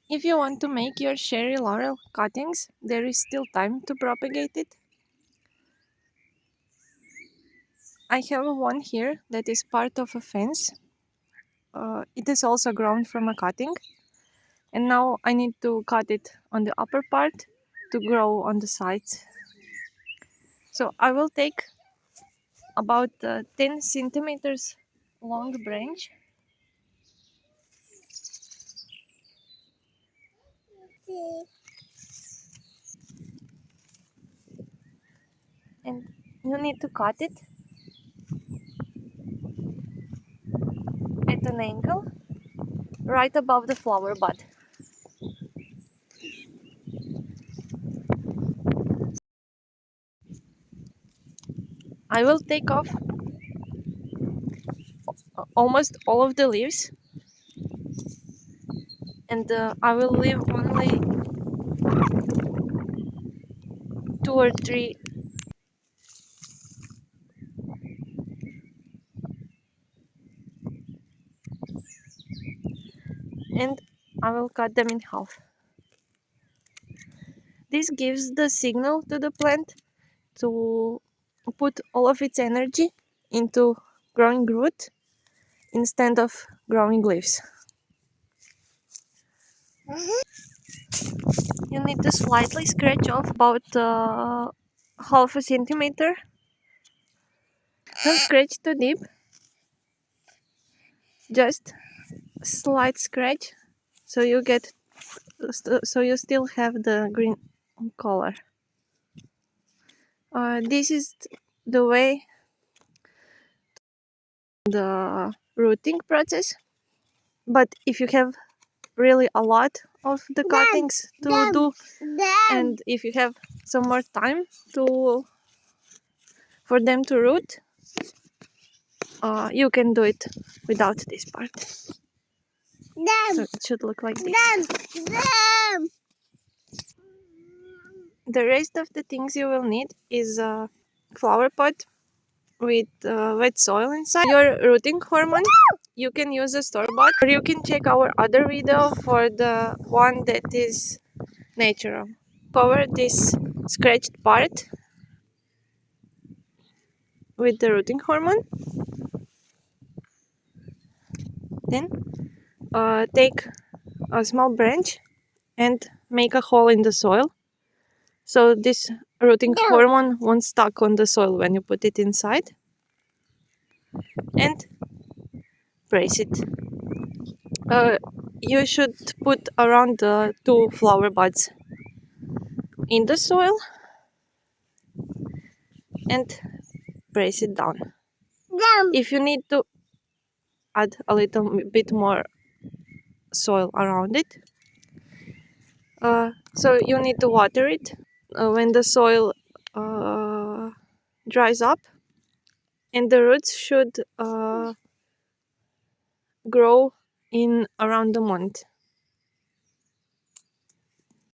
If you want to make your cherry laurel cuttings, there is still time to propagate it. I have one here that is part of a fence. It is also grown from a cutting. And now I need to cut it on the upper part to grow on the sides. So I will take about 10 centimeters long branch and you need to cut it at an angle right above the flower bud. I will take off almost all of the leaves and I will leave only 2 or 3 and I will cut them in half. This gives the signal to the plant to put all of its energy into growing root instead of growing leaves. You need to slightly scratch off about half a centimeter. Don't scratch too deep, just slight scratch so you get so you still have the green color. This is the way the rooting process, but if you have really a lot of the cuttings to do and if you have some more time to for them to root, you can do it without this part. So it should look like this. The rest of the things you will need is a flower pot with wet soil inside. Your rooting hormone, you can use a store-bought, or you can check our other video for the one that is natural. Cover this scratched part with the rooting hormone. Then take a small branch and make a hole in the soil so this rooting hormone won't stuck on the soil when you put it inside, and press it. You should put around 2 flower buds in the soil and press it down. If you need to add a little bit more soil around it, so you need to water it when the soil dries up, and the roots should grow in around a month.